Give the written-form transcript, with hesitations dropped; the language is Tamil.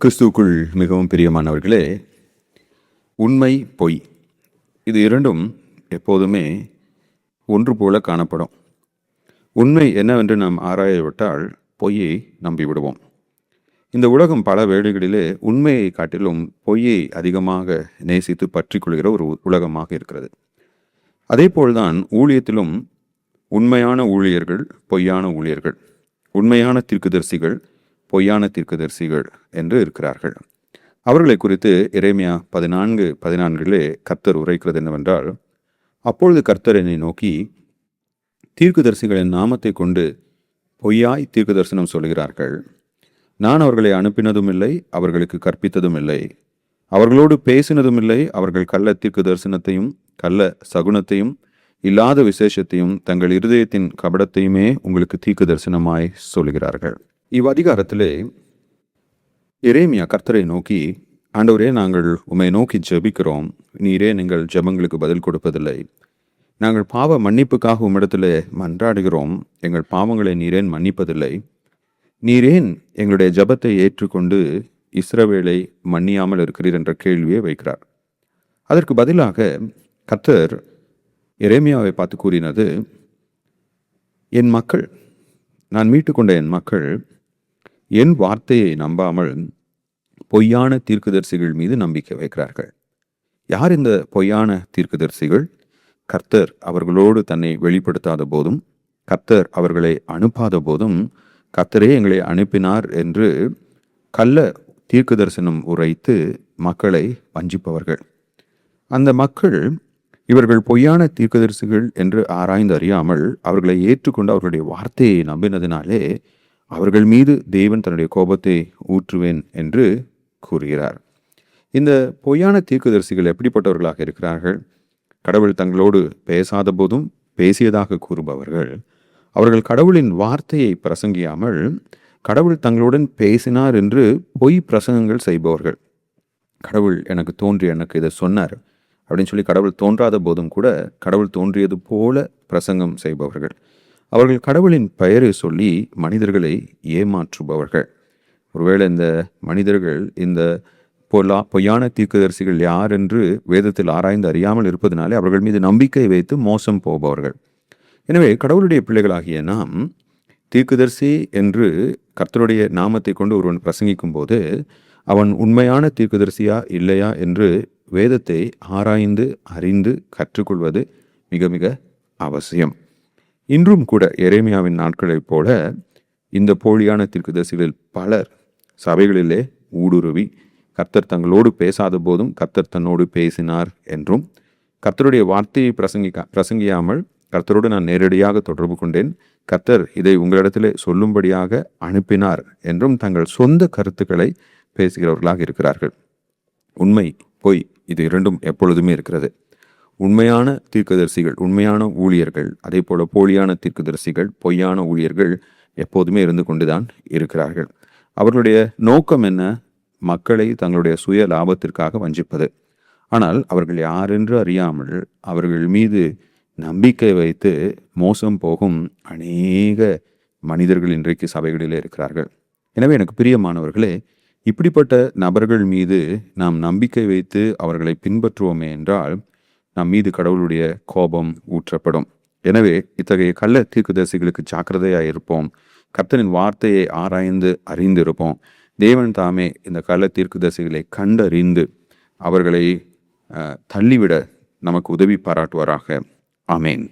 கிறிஸ்துவுக்குள் மிகவும் பிரியமானவர்களே, உண்மை பொய் இது இரண்டும் எப்போதுமே ஒன்று போல காணப்படும். உண்மை என்னவென்று நாம் ஆராயவிட்டால் பொய்யை நம்பிவிடுவோம். இந்த உலகம் பல வேளைகளிலே உண்மையை காட்டிலும் பொய்யை அதிகமாக நேசித்து பற்றி கொள்கிற ஒரு உலகமாக இருக்கிறது. அதே போல்தான் ஊழியத்திலும் உண்மையான ஊழியர்கள், பொய்யான ஊழியர்கள், உண்மையான தீர்க்கதரிசிகள், பொய்யான தீர்க்கதரிசிகள் என்று இருக்கிறார்கள். அவர்களை குறித்து எரேமியா 14:14 கர்த்தர் உரைக்கிறது என்னவென்றால், அப்பொழுது கர்த்தர் என்னை நோக்கி, தீர்க்கதரிசிகளின் நாமத்தை கொண்டு பொய்யாய் தீர்க்க தரிசனம் சொல்கிறார்கள். நான் அவர்களை அனுப்பினதும் இல்லை, அவர்களுக்கு கற்பித்ததும் இல்லை, அவர்களோடு பேசினதும் இல்லை. அவர்கள் கள்ள தீர்க்க தரிசனத்தையும் கள்ள சகுனத்தையும் இல்லாத விசேஷத்தையும் தங்கள் இருதயத்தின் கபடத்தையுமே உங்களுக்கு தீர்க்க தரிசனமாய் சொல்கிறார்கள். இவ்வதிகாரத்திலே எரேமியா கர்த்தரை நோக்கி, ஆண்டவரே, நாங்கள் உம்மை நோக்கி ஜெபிக்கிறோம், நீரே எங்கள் ஜெபங்களுக்கு பதில் கொடுப்பதில்லை. நாங்கள் பாவ மன்னிப்புக்காக உம்மிடத்தில் மன்றாடுகிறோம், எங்கள் பாவங்களை நீரேன் மன்னிப்பதில்லை. நீரேன் எங்களுடைய ஜெபத்தை ஏற்றுக்கொண்டு இஸ்ரவேலை மன்னியாமல் இருக்கிறீர் என்ற கேள்வியை வைக்கிறார். அதற்கு பதிலாக கர்த்தர் எரேமியாவை பார்த்து கூறினது, என் மக்கள், நான் மீட்டுக்கொண்ட என் மக்கள் என் வார்த்தையை நம்பாமல் பொய்யான தீர்க்கதரிசிகள் மீது நம்பிக்கை வைக்கிறார்கள். யார் இந்த பொய்யான தீர்க்கதரிசிகள்? கர்த்தர் அவர்களோடு தன்னை வெளிப்படுத்தாத போதும், கர்த்தர் அவர்களை அனுப்பாத போதும், கர்த்தரே எங்களை அனுப்பினார் என்று கள்ள தீர்க்க தரிசனம் உரைத்து மக்களை வஞ்சிப்பவர்கள். அந்த மக்கள் இவர்கள் பொய்யான தீர்க்கதரிசிகள் என்று ஆராய்ந்து அறியாமல் அவர்களை ஏற்றுக்கொண்டு அவர்களுடைய வார்த்தையை நம்பினதினாலே அவர்கள் மீது தேவன் தன்னுடைய கோபத்தை ஊற்றுவேன் என்று கூறுகிறார். இந்த பொய்யான தீர்க்கதரிசிகள் எப்படிப்பட்டவர்களாக இருக்கிறார்கள்? கடவுள் தங்களோடு பேசாத போதும் பேசியதாக கூறுபவர்கள். அவர்கள் கடவுளின் வார்த்தையை பிரசங்கியாமல் கடவுள் தங்களுடன் பேசினார் என்று பொய் பிரசங்கங்கள் செய்பவர்கள். கடவுள் எனக்கு தோன்றி எனக்கு இதை சொன்னார் அப்படின்னு சொல்லி கடவுள் தோன்றாத போதும் கூட கடவுள் தோன்றியது போல பிரசங்கம் செய்பவர்கள். அவர்கள் கடவுளின் பெயரை சொல்லி மனிதர்களை ஏமாற்றுபவர்கள். ஒருவேளை இந்த மனிதர்கள் இந்த பொய்யான தீர்க்கதரிசிகள் யார் என்று வேதத்தில் ஆராய்ந்து அறியாமல் இருப்பதனாலே அவர்கள் மீது நம்பிக்கை வைத்து மோசம் போபவர்கள். எனவே கடவுளுடைய பிள்ளைகளாகிய நாம் தீர்க்கதரிசி என்று கர்த்தருடைய நாமத்தை கொண்டு ஒருவன் பிரசங்கிக்கும் போது அவன் உண்மையான தீர்க்கதரிசியா இல்லையா என்று வேதத்தை ஆராய்ந்து அறிந்து கற்றுக்கொள்வது மிக மிக அவசியம். இன்றும் கூட எரேமியாவின் நாட்களைப் போல இந்த போலியான தீர்க்கதரிசிகளில் பலர் சபைகளிலே ஊடுருவி கர்த்தர் தங்களோடு பேசாத போதும் கர்த்தர் தன்னோடு பேசினார் என்றும், கர்த்தருடைய வார்த்தையை பிரசங்கியாமல் கர்த்தரோடு நான் நேரடியாக தொடர்பு கொண்டேன், கர்த்தர் இதை உங்களிடத்திலே சொல்லும்படியாக அனுப்பினார் என்றும் தங்கள் சொந்த கருத்துக்களை பேசுகிறவர்களாக இருக்கிறார்கள். உண்மை பொய் இது இரண்டும் எப்பொழுதுமே இருக்கிறது. உண்மையான தீர்க்கதரிசிகள், உண்மையான ஊழியர்கள், அதே போல போலியான தீர்க்கதரிசிகள், பொய்யான ஊழியர்கள் எப்போதுமே இருந்து கொண்டுதான் இருக்கிறார்கள். அவர்களுடைய நோக்கம் என்ன? மக்களை தங்களுடைய சுய லாபத்திற்காக வஞ்சிப்பது. ஆனால் அவர்கள் யாரென்று அறியாமல் அவர்கள் மீது நம்பிக்கை வைத்து மோசம் போகும் அநேக மனிதர்கள் இன்றைக்கு சபைகளிலே இருக்கிறார்கள். எனவே எனக்கு பிரியமானவர்களே, இப்படிப்பட்ட நபர்கள் மீது நாம் நம்பிக்கை வைத்து அவர்களை பின்பற்றுவோமே என்றால் நம் மீது கடவுளுடைய கோபம் ஊற்றப்படும். எனவே இத்தகைய கள்ள தீர்க்கதரிசிகளுக்கு ஜாக்கிரதையாக இருப்போம். கர்த்தரின் வார்த்தையை ஆராய்ந்து அறிந்திருப்போம். தேவன் தாமே இந்த கள்ள தீர்க்கதரிசிகளை கண்டறிந்து அவர்களை தள்ளிவிட நமக்கு உதவி பாராட்டுவாராக. ஆமேன்.